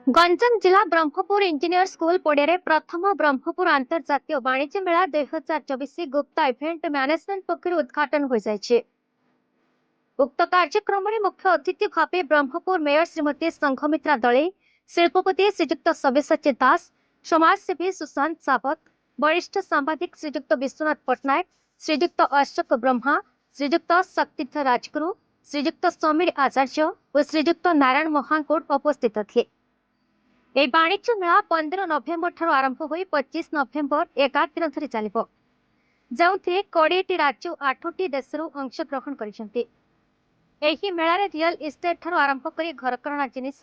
गंजाम जिला Brahmapur engineer school पड़िया प्रथम ब्रह्मपुर अंतर्जातीय वाणिज्य मेला 2024 गुप्ता इवेंट मैनेजमेंट पक्ष उद्घाटन हो जाए। उक्त कार्यक्रम में मुख्य अतिथि भाव ब्रह्मपुर मेयर श्रीमती संघमित्रा दले, शिल्पपति श्रीजुक्त सब्यसाची दास, समाजसेवी सुशांत सावत, वरिष्ठ सांबादिक श्रीजुक्त विश्वनाथ पट्टनायक, श्रीजुक्त अशोक ब्रह्मा, श्रीजुक्त शक्तिधर राजगुरु, श्रीजुक्त समीर आचार्य और श्रीजुक्त नारायण महाकोट उपस्थित थे। এই বাণিজ্য মেলা 15 নভেম্বর ঠাରୁ ଆରମ୍ଭ ହୋଇ 25 ନଭେମ୍ବର 11 ଦିନ ଧରି ଚାଲିବ, ଯେଉଁଥିରେ 20ଟି ରାଜ୍ୟ ଓ 8ଟି ଦେଶରୁ ଅଂଶଗ୍ରହଣ କରିଛନ୍ତି। ଏହି ମେଳାରେ ରିଅଲ ଇଷ୍ଟେଟ୍ ଠାରୁ ଆରମ୍ଭ କରି ଘରକରଣା ଜିନିଷ,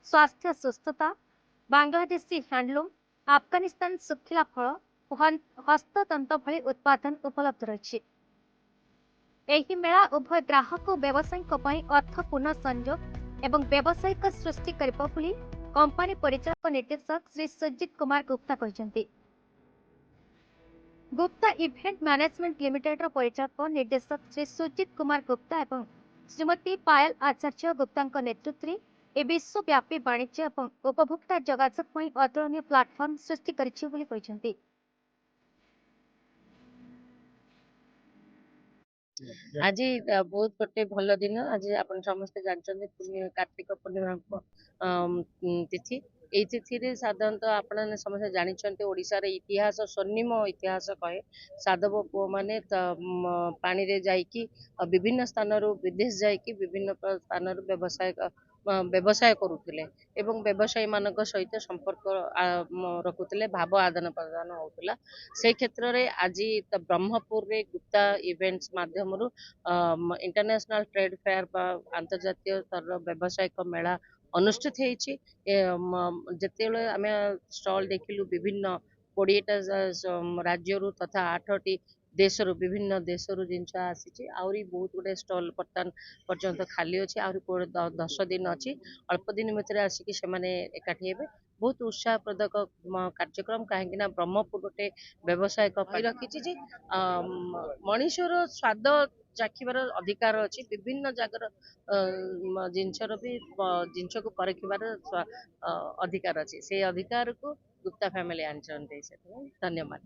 ସ୍ୱାସ୍ଥ୍ୟ ସୁସ୍ଥତା, ବାଂଲାଦେଶୀ ହ୍ୟାଣ୍ଡଲୁମ୍, ଆଫଗାନିସ୍ତାନ ଶୁଖିଲା ଫଳ ଓ ହସ୍ତତନ୍ତ ଭଳି ଉତ୍ପାଦନ ଉପଲବ୍ଧ ରହିଛି। ଏହି ମେଳା ଉଭୟ ଗ୍ରାହକ ଓ ବ୍ୟବସାୟୀଙ୍କ ପାଇଁ ଅର୍ଥପୂର୍ଣ୍ଣ ସଂଯୋଗ ଏବଂ ବ୍ୟବସାୟିକ ସୃଷ୍ଟି କରିବ ବୋଲି कंपनी परिचालक निर्देशक श्री सुजीत कुमार गुप्ता कहते। गुप्ता इवेंट मैनेजमेंट लिमिटेड परिचालक निर्देशक श्री सुजीत कुमार गुप्ता एवं श्रीमती पायल आचार्य गुप्ता नेतृत्व में विश्वव्यापी वाणिज्य और उपभोक्ता जोगाजोग अतुलनीय प्लाटफर्म सृष्टि कर। आज बहुत गोटे भल दिन। आज आप समस्त जानते कार्तिक पूर्णिमा तिथि। ये तिथि साधारणतः आप समस्त जानते ओडिशार इतिहास स्वर्णिम इतिहास कहे। साधव पुओ मैंने पानी रे जाइकी विभिन्न स्थान विदेश जाइकी विभिन्न स्थान व्यवसाय करुले एवं व्यवसायी मान सहित संपर्क रखुले, भाव आदान प्रदान होता। से क्षेत्र में आज ब्रह्मपुर रे गुप्ता इवेंट्स माध्यम इंटरनेशनल ट्रेड फेयर अंतर्जातीय स्तर व्यवसायिक मेला अनुष्ठित होती। जिते आम स्टल देखिलु विभिन्न 20टा राज्य तथा 8टी देशर विभिन्न देशर जिनस आसी आहरी बहुत गुड़े स्टल बर्तमान पर्यंत खाली अच्छी। आहरी 10 दिन अच्छी, अल्प दिन भितर आसिकी से एकाठी हेबे। बहुत उत्साहप्रदक कार्यक्रम कहीं ब्रह्मपुर गोटे व्यवसाय रखी मनीषर स्वाद चाखिबार अधिकार अच्छी। विभिन्न जगार जिनसर भी जिनस को परखिबार अधिकार अच्छी। से अधिकार को गुप्ता फैमिली आनते। धन्यवाद।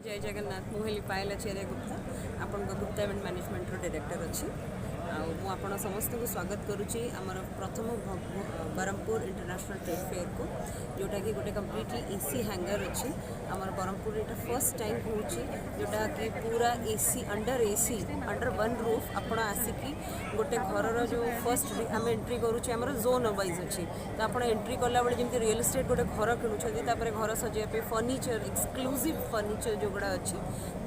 जय जगन्नाथ। मुझे पायल आचार्य गुप्ता आपण गुप्ता इवेंट मैनेजमेंट डायरेक्टर अच्छी। मुझे समस्त को स्वागत करुच्ची आमर प्रथम ब्रह्मपुर इंटरनेशनल ट्रेड फेयर को, जोटा कि गोटे कम्प्लीटली एसी हैंगर अच्छी। आमर ब्रह्मपुर यहाँ फर्स्ट टाइम हो जोटा कि पूरा एसी अंडर वन रूफ आपण आसिकी गोटे घर जो फर्स्ट आम एंट्री करुचे आमर जोन वाइज अच्छी। तो आप एंट्री कला बेले जमी रियल एस्टेट गोटे घर किणुंट घर सजाइए फर्निचर एक्सक्लूसिव फर्निचर जो गुड़ा अच्छी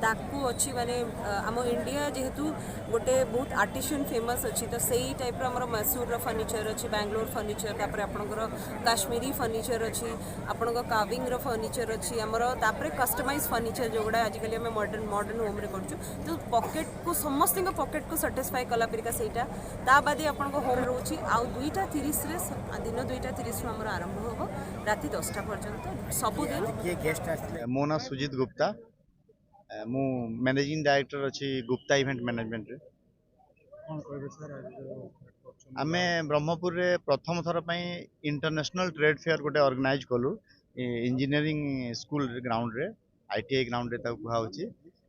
ताकू अच्छी माने आम इंडिया जेहेतु गोटे बहुत आर्टिशियन फेमस अच्छी। तो सही टाइप आम मैसूर फर्निचर अच्छी, बैंगलोर फर्निचर, तापर आपणकर काश्मीरी फर्निचर अच्छी, आपण काविंग फर्निचर अच्छी, आमर तापर कस्टमाइज फर्निचर जो गुड़ा आजिकल आम मॉडर्न होम रे करछु। तो पॉकेट को समस्त पॉकेट को सैटिस्फाई कला परिका सेटा ता बादी आपण होम रोची। आ 2:30 रे दिन 2:30 आम आरंभ होबो राति 10टा पर्यंत सबुदिन। मो ना सुजीत गुप्ता, मु मैनेजिंग डायरेक्टर अच्छी गुप्ता इवेंट मैनेजमेंट रे। आमे ब्रह्मपुर रे प्रथम थर इंटरनेशनल ट्रेड फेयर गोटे ऑर्गेनाइज कलु इंजीनियरिंग स्कूल ग्राउंड रे, आईटीआई ग्राउंड रे कहुची।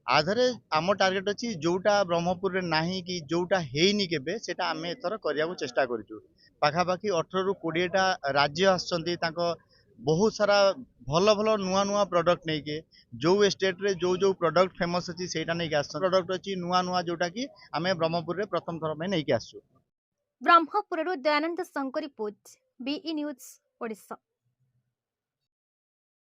आधारे आम टार्गेट अच्छी जोटा ब्रह्मपुर रे नाही कि जोटा हेनी केबे सेटा आमे एथर करिया को चेष्टा करिछु। पाखापाखि 18 ରୁ 20टा राज्य आछंती तांको बहुत सारा भल भल नुआ नुआ प्रोडक्ट नहीं के जो स्टेट रे जो प्रोडक्ट फेमस अच्छी सेटा नहीं के प्रोडक्ट अच्छी नुआ नुआ जोटा कि आमे ब्रह्मपुर रे प्रथम थर में नहीं के आसु। ब्रह्मपुर दयानंद शंकरी पुज, बीई न्यूज ओडिशा।